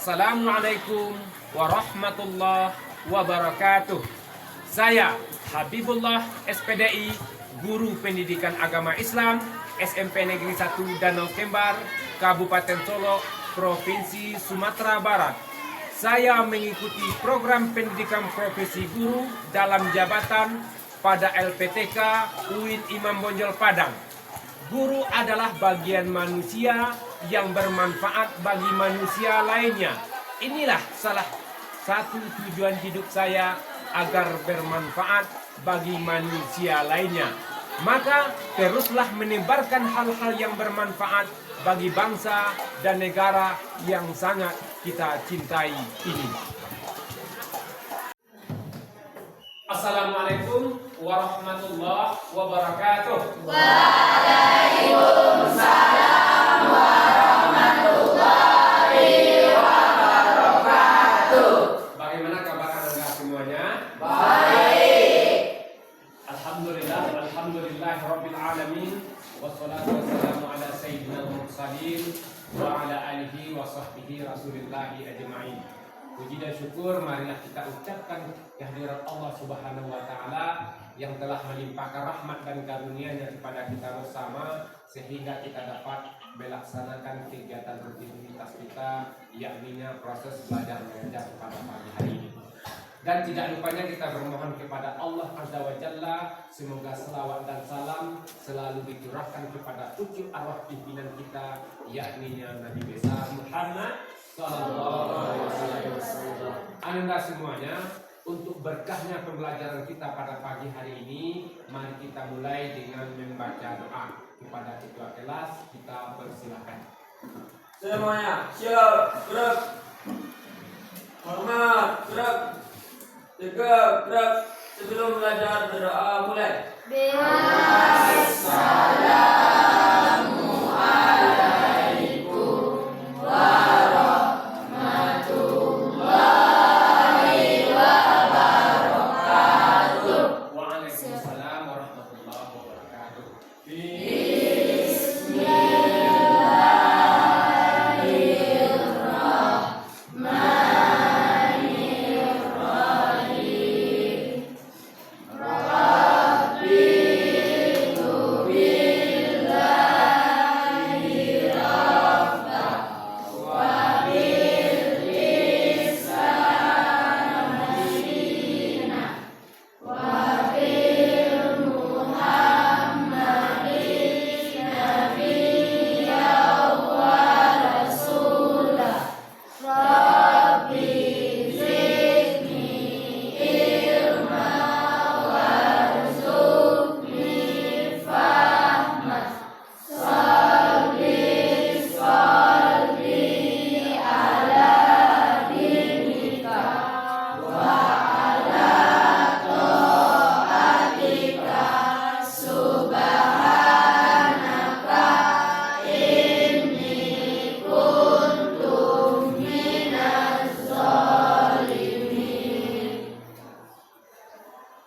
Assalamualaikum warahmatullahi wabarakatuh. Saya Habibullah SPDI, Guru Pendidikan Agama Islam SMP Negeri 1 Danau Kembar, Kabupaten Solo, Provinsi Sumatera Barat. Saya mengikuti program pendidikan profesi guru dalam jabatan pada LPTK UIN Imam Bonjol Padang. Guru adalah bagian manusia yang bermanfaat bagi manusia lainnya. Inilah salah satu tujuan hidup saya, agar bermanfaat bagi manusia lainnya. Maka teruslah menebarkan hal-hal yang bermanfaat bagi bangsa dan negara yang sangat kita cintai ini. Assalamualaikum warahmatullahi wabarakatuh. Waalaikumsalam warahmatullahi wabarakatuh. Bagaimana kabar Anda semuanya? Baik. Alhamdulillah rabbil alamin. Wassalatu wassalamu ala sayyidina mursalin wa ala alihi wa sahbihi rasulillahi ajma'in. Puji dan syukur marilah kita ucapkan kehadirat Allah Subhanahu wa taala yang telah melimpahkan rahmat dan karunia-Nya kepada kita bersama, sehingga kita dapat melaksanakan kegiatan rutinitas kita, yakni proses belajar mengajar pada pagi hari ini. Dan tidak lupanya kita bermohon kepada Allah Azza wa Jalla, semoga selawat dan salam selalu dicurahkan kepada pucuk arwah pimpinan kita, yakni Nabi besar Muhammad sallallahu alaihi wasallam. Anda semuanya, untuk berkahnya pembelajaran kita pada pagi hari ini, mari kita mulai dengan membaca doa. Kepada ketua kelas kita persilakan. Semuanya siap, gerak. Hormat, gerak. Tegak, gerak. Sebelum belajar berdoa mulai. Assalamualaikum warahmatullahi wabarakatuh. Waalaikumsalam warahmatullahi wabarakatuh.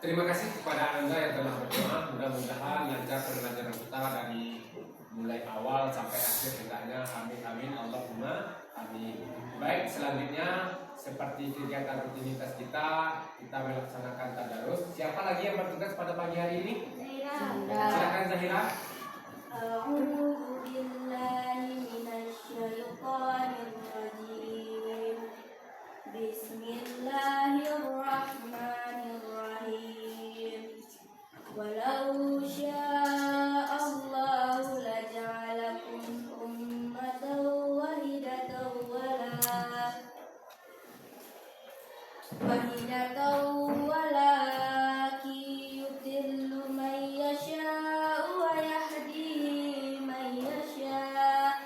Terima kasih kepada Anda yang telah berdoa. Mudah-mudahan lancar pembelajaran kita dari mulai awal sampai akhir hendaknya. Amin amin Allahumma amin. Baik, selanjutnya seperti kegiatan rutinitas kita melaksanakan tadarus. Siapa lagi yang bertugas pada pagi hari ini? Silakan Zahira. A'udzu billahi minasyaitonir rajim. Bismillahirrahmanirrahim. Walau sya'allahu laja'alakum ummatan wahidatan walakin yudillu man yasha'u wa yahdi man yasha'.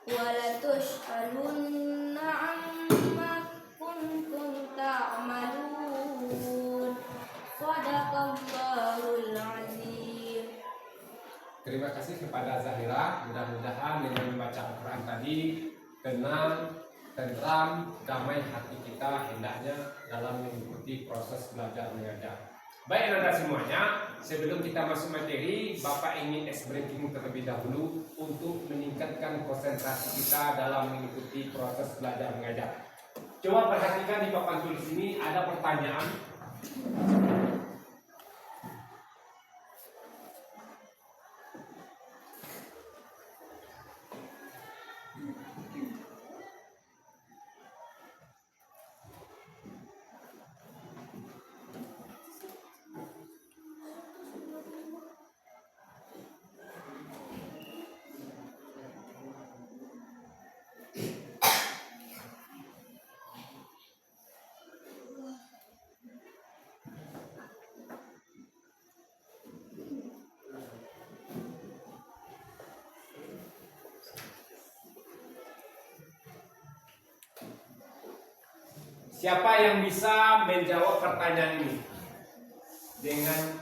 Walatus'alunna 'amma kuntum ta'malun. Shadaqallahul 'azim. Terima kasih kepada Zahira. Mudah-mudahan dengan membaca Al-Quran tadi tenang, tentram, damai hati kita hendaknya dalam mengikuti proses belajar mengajar. Baik anak-anak semuanya, sebelum kita masuk materi, Bapak ingin ice breaking terlebih dahulu untuk meningkatkan konsentrasi kita dalam mengikuti proses belajar mengajar. Coba perhatikan di papan tulis ini ada pertanyaan. Siapa yang bisa menjawab pertanyaan ini dengan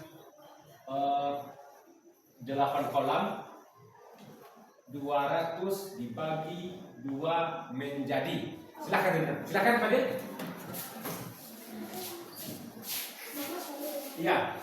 8 kolom 200 dibagi 2 menjadi. Silakan Pak Dir. Iya.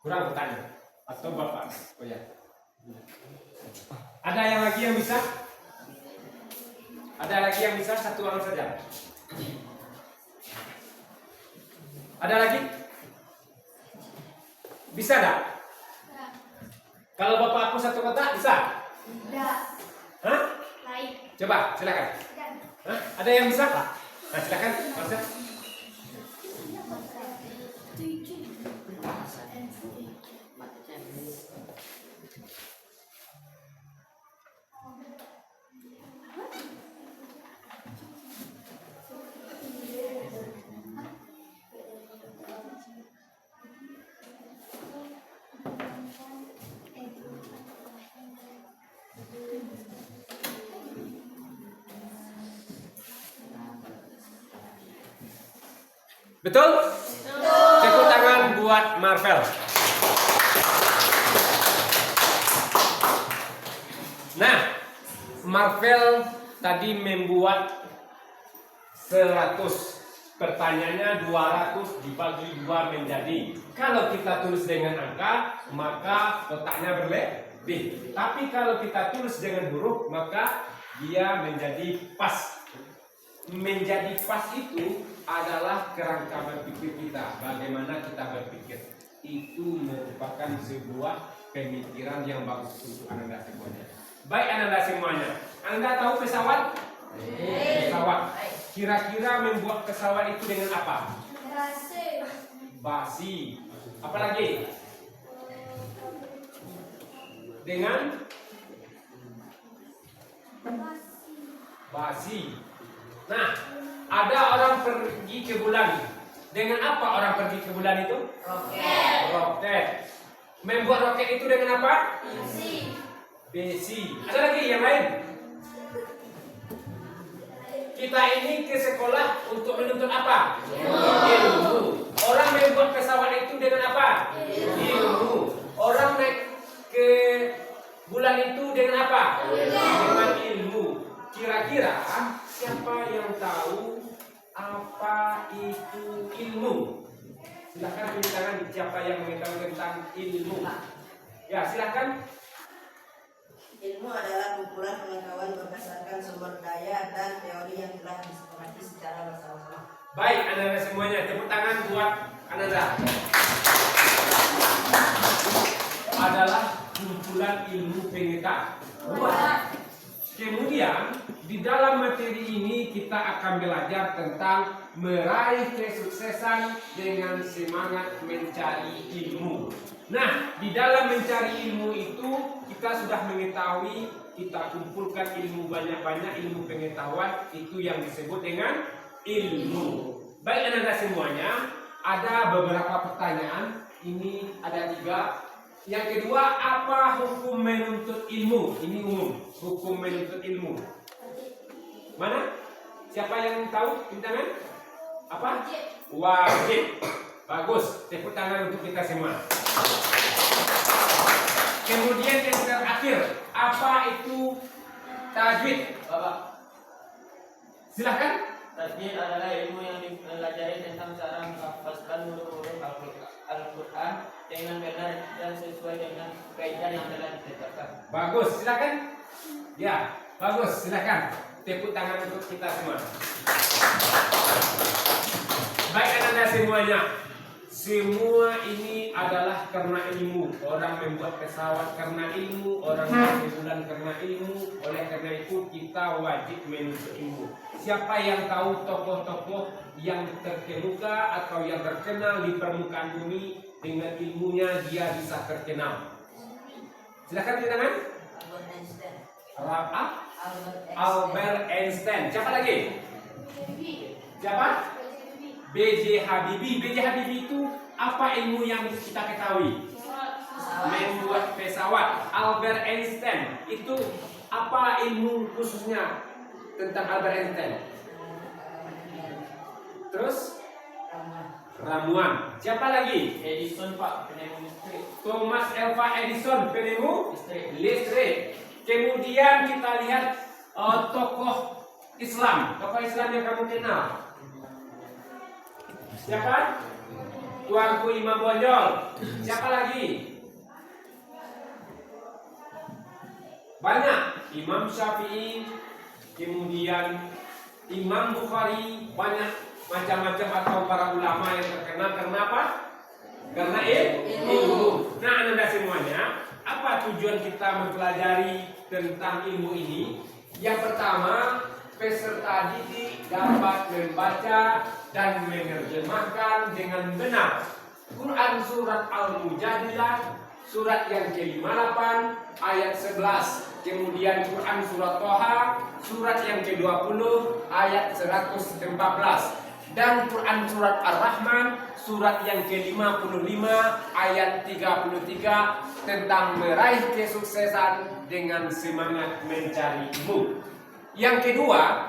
Kurang bertanya atau Bapak? Oh ya. Ada yang lagi yang bisa? Ada lagi yang bisa? Satu orang saja. Ada lagi? Bisa enggak? Kalau Bapak aku satu kotak bisa? Tidak. Hah? Lain. Coba, silakan. Hah? Ada yang bisa? Nah, silakan, Mas. Betul? Tepuk tangan buat Marvel. Nah, Marvel tadi membuat 100. Pertanyaannya 200 dibagi 2 menjadi. Kalau kita tulis dengan angka, maka kotaknya berlebih. Tapi kalau kita tulis dengan huruf, maka dia menjadi pas. Menjadi pas itu adalah kerangka berpikir kita. Bagaimana kita berpikir. Itu merupakan sebuah pemikiran yang bagus untuk Anda semuanya. Baik Anda semuanya. Anda tahu pesawat? Pesawat. Kira-kira membuat pesawat itu dengan apa? Basi. Apa lagi? Dengan basi. Nah, ada orang pergi ke bulan. Dengan apa orang pergi ke bulan itu? Roket. Roket. Membuat roket itu dengan apa? Besi. Ada lagi yang lain? Kita ini ke sekolah untuk menuntut apa? Ilmu. Orang membuat pesawat itu dengan apa? Ilmu. Orang naik ke bulan itu dengan apa? Dengan ilmu. Kira-kira siapa yang tahu apa itu ilmu? Silakan beri tangan siapa yang mengetahui tentang ilmu. Ya, silakan. Ilmu adalah kumpulan pengetahuan berdasarkan sumber daya dan teori yang telah disepakati secara bersama-sama. Baik, Anda semuanya, tepuk tangan buat Anda. Adalah kumpulan ilmu pengetahuan. Kemudian di dalam materi ini kita akan belajar tentang meraih kesuksesan dengan semangat mencari ilmu. Nah, di dalam mencari ilmu itu kita sudah mengetahui, kita kumpulkan ilmu banyak-banyak, ilmu pengetahuan, itu yang disebut dengan ilmu. Baik anak-anak semuanya, ada beberapa pertanyaan. Ini ada 3. Yang kedua, apa hukum menuntut ilmu? Ini umum, hukum menuntut ilmu. Mana? Siapa yang tahu? Tangan? Apa? Wajib. Bagus, tepuk tangan untuk kita semua. Kemudian yang terakhir, apa itu tajwid? Bapak, Silahkan. tajwid adalah ilmu yang mempelajari tentang cara melafazkan huruf-huruf Al-Quran dengan benar dan sesuai dengan kaidah yang telah ditetapkan. Bagus, silakan. Ya, bagus, silakan. Tepuk tangan untuk kita semua. Baik anak-anak semuanya. Semua ini adalah karena ilmu. Orang membuat pesawat karena ilmu, orang membuat bulan karena ilmu. Oleh karena itu kita wajib menuntut ilmu. Siapa yang tahu tokoh-tokoh yang terkemuka atau yang terkenal di permukaan bumi, dengan ilmunya dia bisa terkenal. Silakan di tangan. Albert Einstein. Albert Einstein. Siapa lagi? Siapa? B.J. Habibie. B.J. Habibie itu apa ilmu yang kita ketahui? Membuat pesawat. Albert Einstein itu apa ilmu khususnya tentang Albert Einstein? Terus ramuan. Siapa lagi? Edison, Pak, penemu listrik. Thomas Alva Edison, penemu listrik. Kemudian kita lihat tokoh Islam yang kamu kenal. Siapa? Tuanku Imam Bonjol. Siapa lagi? Banyak. Imam Syafi'i, kemudian Imam Bukhari, banyak macam-macam atau para ulama yang terkenal. Karena apa? Karena ilmu. Nah, anda semuanya, apa tujuan kita mempelajari tentang ilmu ini? Yang pertama, peserta didik dapat membaca dan menerjemahkan dengan benar Quran surat Al-Mujadilah surat yang ke-58 ayat 11, kemudian Quran surat Toha surat yang ke-20 ayat 114, dan Quran surat Ar-Rahman surat yang ke-55 ayat 33 tentang meraih kesuksesan dengan semangat mencari ilmu. Yang kedua,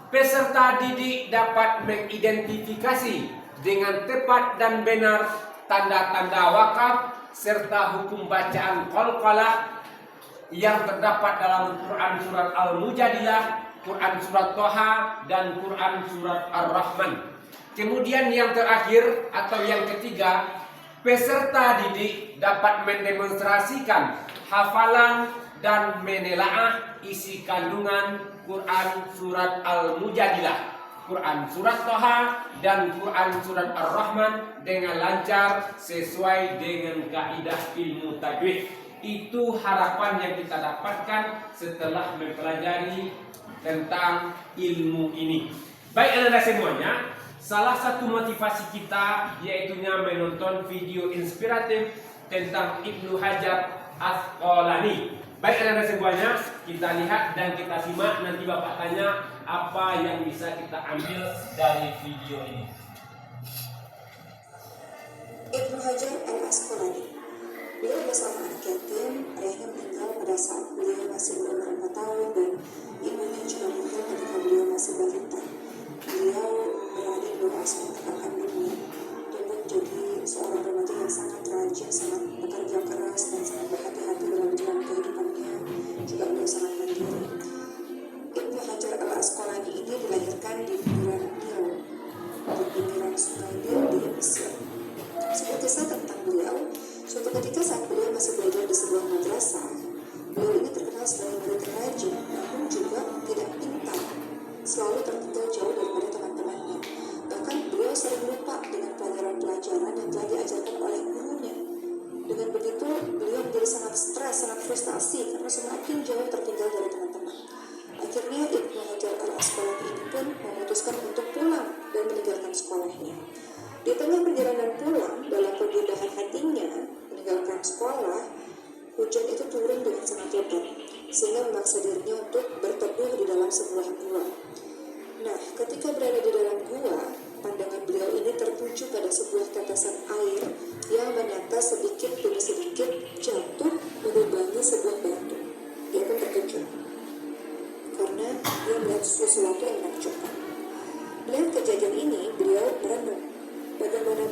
peserta didik dapat mengidentifikasi dengan tepat dan benar tanda-tanda wakaf serta hukum bacaan qalqalah yang terdapat dalam Quran surat Al-Mujadilah, Quran surat Toha, dan Quran surat Ar-Rahman. Kemudian yang terakhir atau yang ketiga, peserta didik dapat mendemonstrasikan hafalan dan menelaah isi kandungan Quran surat Al-Mujadilah, Quran surat Toha, dan Quran surat Ar-Rahman dengan lancar sesuai dengan kaidah ilmu tajwid. Itu harapan yang kita dapatkan setelah mempelajari tentang ilmu ini. Baik anak-anak semuanya, salah satu motivasi kita yaitunya menonton video inspiratif tentang Ibnu Hajar Asqalani. Baik anak-anak semuanya, kita lihat dan kita simak, nanti Bapak tanya apa yang bisa kita ambil dari video ini. Ibnu Hajar Al-Asqalani. Beliau bersama anak yatim, ayahnya meninggal pada saat beliau masih berumur 4 tahun dan ibunya juga meninggal ketika beliau masih balita. Beliau berada di bawah asuhan kakak kandungnya dan menjadi seorang remaja yang sangat rajin, sangat bekerja keras dan sangat berhati-hati dalam jalan kehidupannya. Juga beliau sangat mandiri. Ibnu Hajar Al-Asqalani ini dilahirkan di pinggiran Nil, di pinggiran sungai Nil di Mesir. Sebuah kisah tentang beliau, suatu ketika saat beliau masih belajar di sebuah madrasah, beliau ini terkenal sebagai murid rajin, namun juga tidak pintar, selalu tertinggal jauh daripada teman-temannya. Bahkan beliau sering lupa dengan pelajaran-pelajaran yang telah diajarkan oleh gurunya. Dengan begitu, beliau menjadi sangat stres, sangat frustasi karena semakin jauh tertinggal dari teman-teman. Akhirnya Ibnu Hajar Al-Asqalani ini pun memutuskan untuk pulang dan meninggalkan sekolahnya. Di tengah perjalanan pulang, dalam kegundahan hatinya meninggalkan sekolah, hujan itu turun dengan sangat lebat, sehingga memaksa dirinya untuk berteduh di dalam sebuah gua. Nah, ketika berada di dalam gua, pandangan beliau ini tertuju pada sebuah tetesan air yang menetes sedikit demi sedikit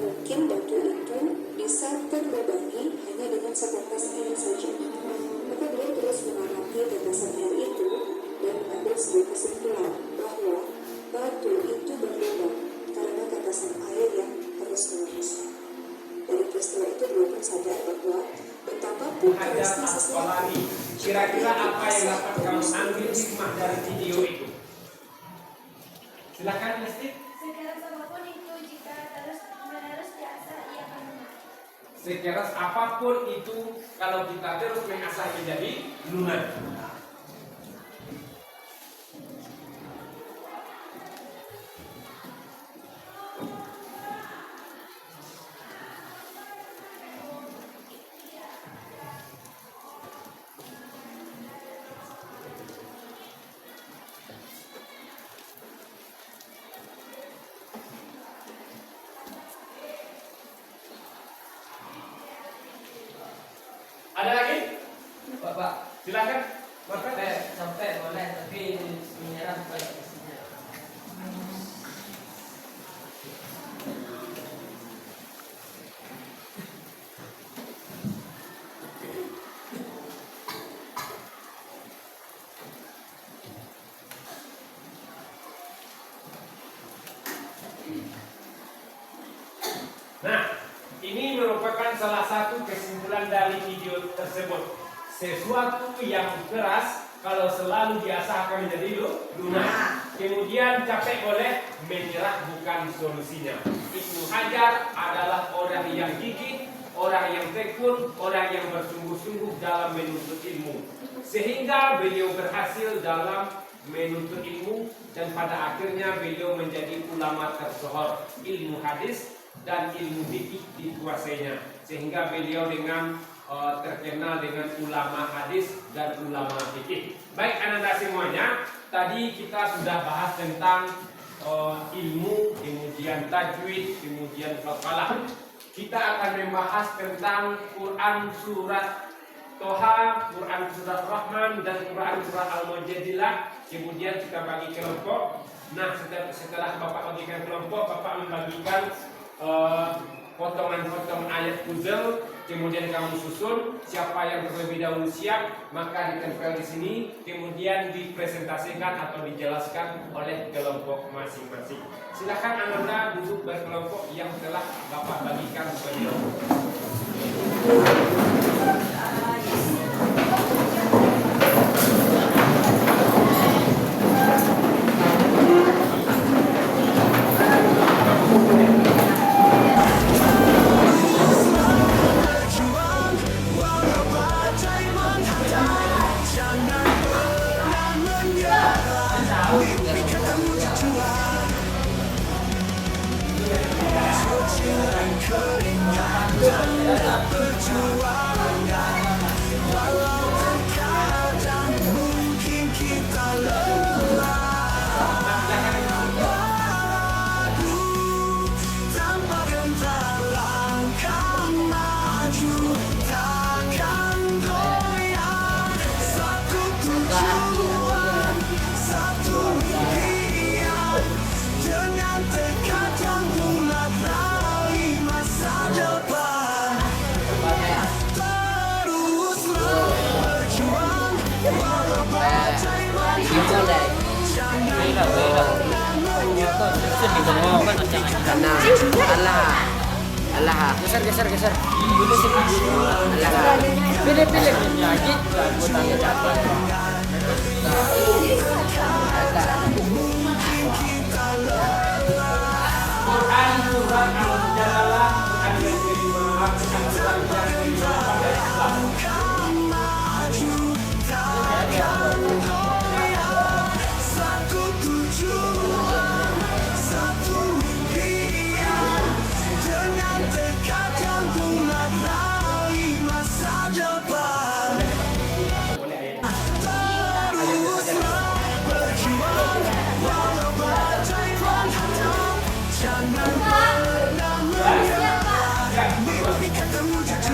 mungkin batu itu bisa terbebani hanya dengan sebatas air saja. Maka beliau terus mengamati tetesan air itu dan mengambil sebuah kesimpulan bahwa batu itu berlubang karena tetesan air yang terus-menerus. Dari peristiwa itu beliau pun sadar bahwa betapapun Hajar kerasnya sesuatu, Asqalani. Kira-kira apa yang dapat kamu ambil hikmah dari video itu? Silakan Lesti. Sekeras apapun itu, jika terus-menerus diasah, ia akan lunak. Sekeras apapun itu, kalau kita terus mengasah menjadi lunak. Ada lagi? Bapak, Silakan. Bapak. sampai boleh tapi menyerah pada isinya. Nah, ini merupakan salah satu kesimpulan dari video tersebut. Sesuatu yang keras kalau selalu diasah akan menjadi lunak. Kemudian capek boleh, menyerah bukan solusinya. Ibnu Hajar adalah orang yang gigih, orang yang tekun, orang yang bersungguh-sungguh dalam menuntut ilmu. Sehingga beliau berhasil dalam menuntut ilmu dan pada akhirnya beliau menjadi ulama tersohor ilmu hadis dan ilmu fikih dikuasainya, sehingga beliau dengan terkenal dengan ulama hadis dan ulama fikih. Baik anak-anak semuanya, tadi kita sudah bahas tentang ilmu, kemudian tajwid, kemudian hafalah. Kita akan membahas tentang Quran surat Toha, Quran surat Rahman, dan Quran surat Al-Mujadilah. Kemudian kita bagi kelompok. Nah, setelah Bapak bagikan kelompok, Bapak membagikan potongan-potongan ayat puzzle, kemudian kamu susun. Siapa yang terlebih dahulu siap, maka ditempel di sini, kemudian dipresentasikan atau dijelaskan oleh kelompok masing-masing. Silakan Anda duduk berkelompok yang telah Bapak bagikan beliau. Allah, geser. Allah, pilih nyanyi. Quran surat Al-Mujadalah, Quran yang kelima, Quran surat yang kelima pada Islam. Siapa?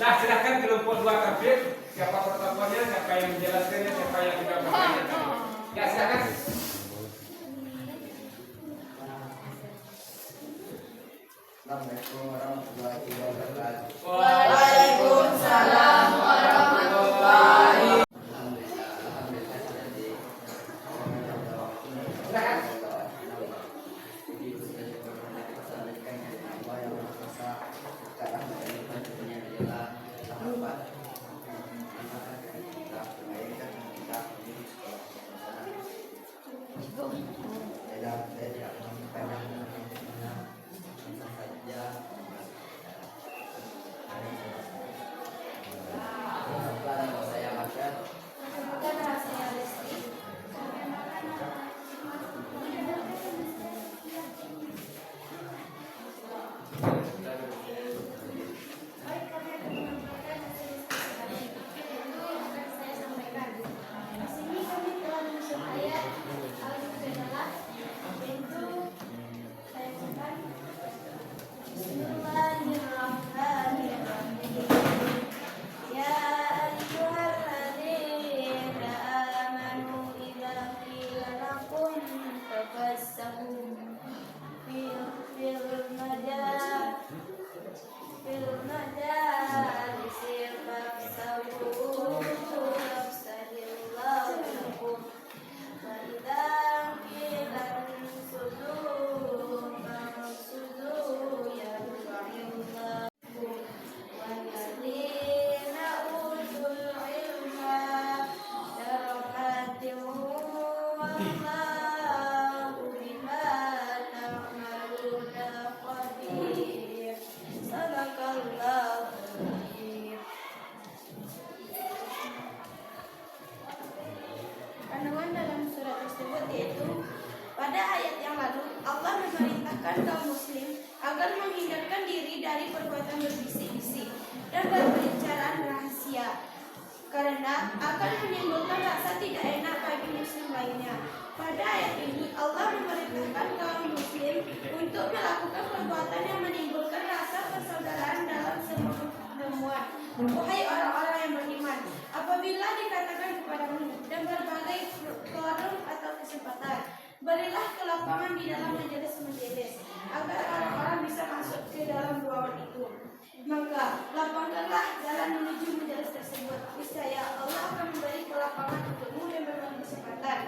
Nah, silakan kelompok 2 tertib. Siapa protokolnya, siapa yang menjelaskannya, siapa yang tidak bertanya. Ya, silakan. Assalamualaikum warahmatullahi wabarakatuh. Waalaikumsalam warahmatullahi. Alhamdulillah sudah di Bukan rahasia Lesti. Baik, kami akan menyampaikan hasil diskusi kami. Itu akan saya sampaikan. Di sini kami telah menyusun ayat Al-Mujadalah. Itu saya bacakan. Bismillahirrahmanirrahim. Ya ayyuhalladzina amanu idza qila lakum tafassahu fil majalisi fafsahu yafsahillahu lakum wa idza qila ansudu fansudu yarfa'illahu والذين أوتوا العلم درجات والله بما تعملون خبير صدق الله العظيم. Kandungan dalam surat tersebut yaitu pada ayat yang lalu Allah memerintahkan kaum muslim agar menghindarkan diri dari perbuatan berbisik-bisik dan berbicaraan rahasia karena akan menimbulkan rasa tidak enak bagi muslim lainnya. Pada ayat ini Allah memerintahkan kaum muslim untuk melakukan perbuatan yang menimbulkan rasa persaudaraan dalam semua pertemuan. Wahai orang-orang yang beriman, apabila dikatakan kepadamu dan berbagai forum atau kesempatan, berilah kelapangan di dalam majelis-majelis agar orang-orang bisa masuk ke dalam ruangan itu. Maka lapangkanlah jalan menuju majelis tersebut. Niscaya Allah akan memberi kelapangan untukmu dan berbagai kesempatan.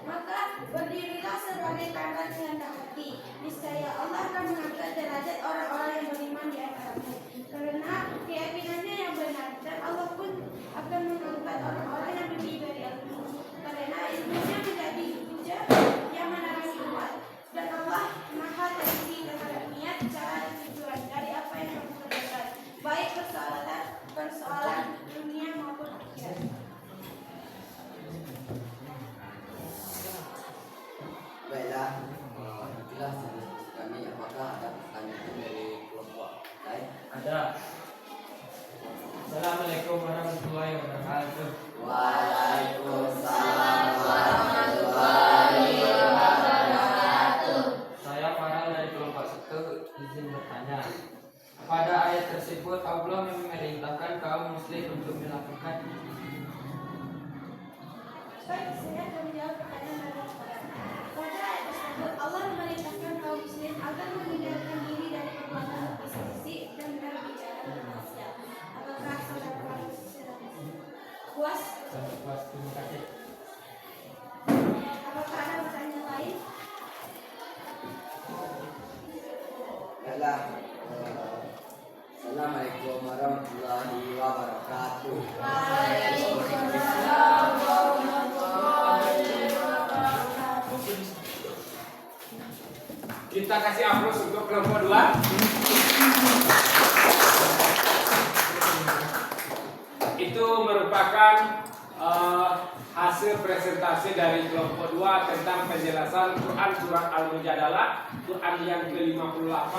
Maka berdirilah sebagai tanda rendah hati. Niscaya Allah akan mengangkat derajat orang-orang yang beriman di antaramu. Karena keyakinannya yang benar dan Allah pun akan mengangkat orang-orang yang lebih dari ilmu. Karena ilmunya menjadi hujah yang menerangi umat. Dan Allah Maha teliti terhadap niat, cara, dan tujuan dari apa yang kamu kerjakan, baik persoalan dunia maupun akhirat. Baiklah, itulah diskusi kami. Apakah ada pertanyaan dari kelompok lain? Ada. Assalamualaikum warahmatullahi wabarakatuh. Waalaikumsalam warahmatullahi wabarakatuh. Saya Farel dari kelompok 1 izin bertanya. Pada ayat tersebut Allah memerintahkan kaum muslim untuk melakukan Baik, saya akan menjawab pertanyaan dari saudara. Pada ayat tersebut Allah memerintahkan kaum muslim agar menghindarkan diri dari perbuatan berbisik-bisik dan berbicara rahasia. Apakah saudara puas? puas. Terima kasih. Apakah ada pertanyaan lain? Baiklah. Assalamualaikum warahmatullahi wabarakatuh. Waalaikumsalam warahmatullahi wabarakatuh. Kita kasih aplaus untuk kelompok 2. Itu merupakan hasil presentasi dari kelompok 2 tentang penjelasan Quran surat Al-Mujadalah, Quran yang ke-58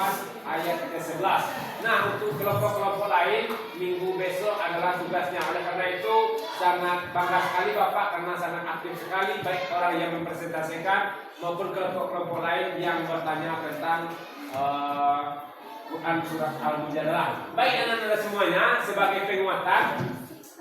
ayat ke-11. Nah, untuk kelompok-kelompok lain minggu besok adalah tugasnya. Oleh karena itu sangat bangga sekali Bapak karena sangat aktif sekali baik orang yang mempresentasikan maupun kelompok-kelompok lain yang bertanya tentang Quran surat Al-Mujadalah. Baik anak-anak semuanya, sebagai penguatan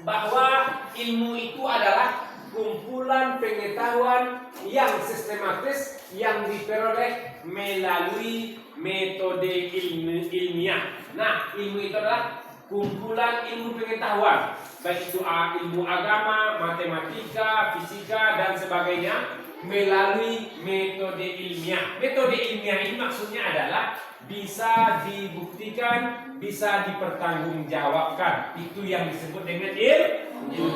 bahwa ilmu itu adalah kumpulan pengetahuan yang sistematis yang diperoleh melalui metode ilmiah. Nah, ilmu itu adalah kumpulan ilmu pengetahuan, baik itu ilmu agama, matematika, fisika dan sebagainya melalui metode ilmiah. Metode ilmiah ini maksudnya adalah bisa dibuktikan, bisa dipertanggungjawabkan. Itu yang disebut dengan ilmu.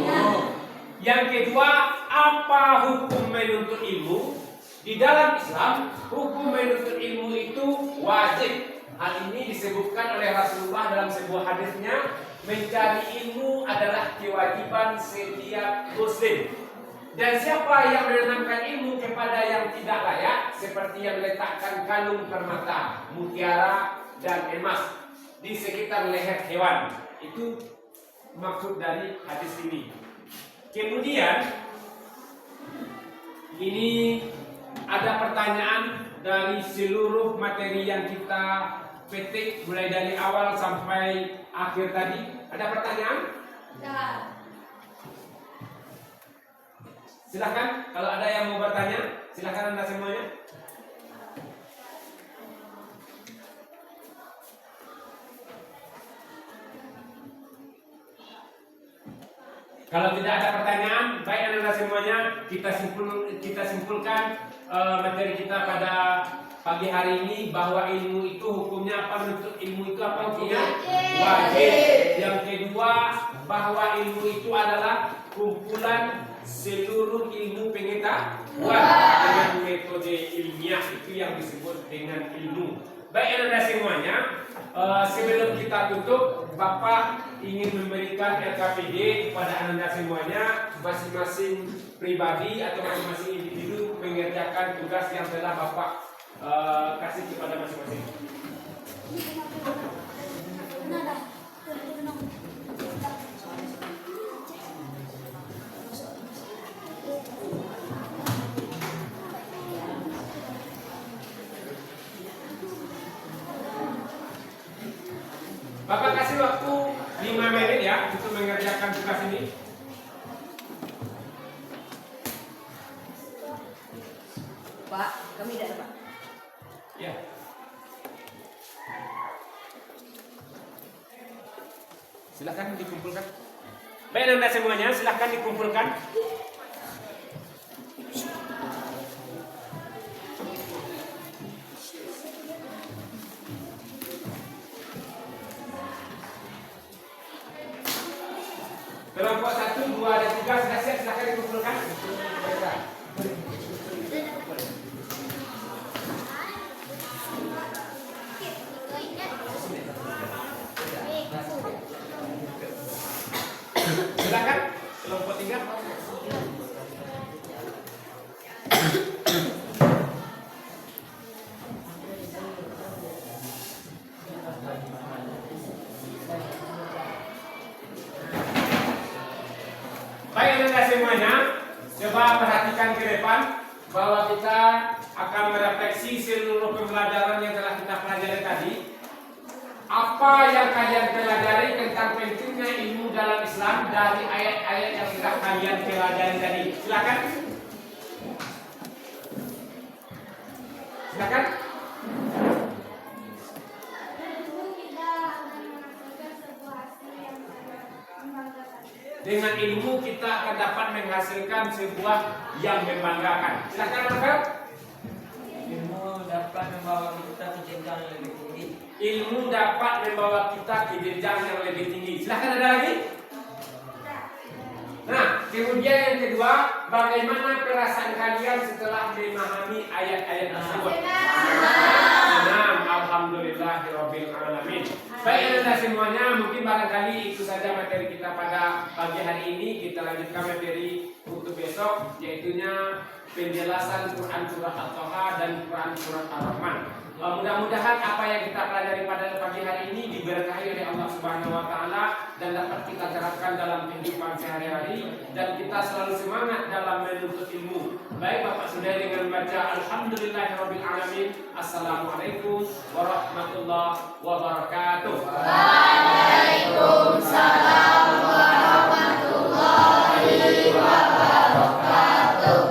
Yang kedua, apa hukum menuntut ilmu? Di dalam Islam, hukum menuntut ilmu itu wajib. Hal ini disebutkan oleh Rasulullah dalam sebuah hadisnya, mencari ilmu adalah kewajiban setiap muslim. Dan siapa yang menanamkan ilmu kepada yang tidak layak, seperti yang meletakkan kalung permata, mutiara, dan emas di sekitar leher hewan, itu maksud dari hadis ini. Kemudian ini ada pertanyaan dari seluruh materi yang kita petik mulai dari awal sampai akhir tadi. Ada pertanyaan? Silakan, kalau ada yang mau bertanya, silakan Anda semuanya. Kalau tidak ada pertanyaan, baik Anda semuanya, kita simpulkan materi kita pada pagi hari ini bahwa ilmu itu hukumnya apa? Menuntut ilmu itu apa hukumnya? Wajib. Yang kedua, bahwa ilmu itu adalah kumpulan seluruh ilmu pengetahuan dengan metode ilmiah, itu yang disebut dengan ilmu. Baik Anda semuanya, sebelum kita tutup, Bapak ingin memberikan LKPD kepada Anda semuanya, masing-masing pribadi atau masing-masing individu mengerjakan tugas yang telah Bapak kasih kepada masing-masing. Bapak kasih waktu 5 menit ya untuk mengerjakan tugas ini. Pak, kami tidak ada, Pak. Ya. Silakan dikumpulkan. Baik Anda semuanya, silakan dikumpulkan. Kelompok 1, 2, dan 3 sudah siap, silakan dikumpulkan. Silakan kelompok 3. Baik Anda semuanya, coba perhatikan ke depan bahwa kita akan merefleksi seluruh pembelajaran yang telah kita pelajari tadi. Apa yang kalian pelajari tentang pentingnya ilmu dalam Islam dari ayat-ayat yang sudah kalian pelajari tadi? Silakan. Silakan. Dengan ilmu kita akan dapat menghasilkan sebuah yang membanggakan. Silakan Alfred. Ilmu dapat membawa kita ke jenjang yang lebih tinggi. Ilmu dapat membawa kita ke jenjang yang lebih tinggi. Silakan ada lagi. Nah, kemudian yang kedua, bagaimana perasaan kalian setelah memahami ayat-ayat tersebut? Senang, alhamdulillahirabbil alamin. Baik Anda semuanya, mungkin barangkali itu saja materi kita pada pagi hari ini. Kita lanjutkan materi untuk besok, yaitunya penjelasan Quran surat At-Taha dan Quran surat Ar-Rahman. Mudah-mudahan apa yang kita pelajari pada pagi hari ini diberkahi oleh Allah Subhanahu wa taala dan dapat kita terapkan dalam kehidupan sehari-hari dan kita selalu semangat dalam menuntut ilmu. Baik Bapak Sudah dengan baca Alhamdulillahirabbil alamin. Assalamualaikum warahmatullahi wabarakatuh. Waalaikumsalam warahmatullahi wabarakatuh.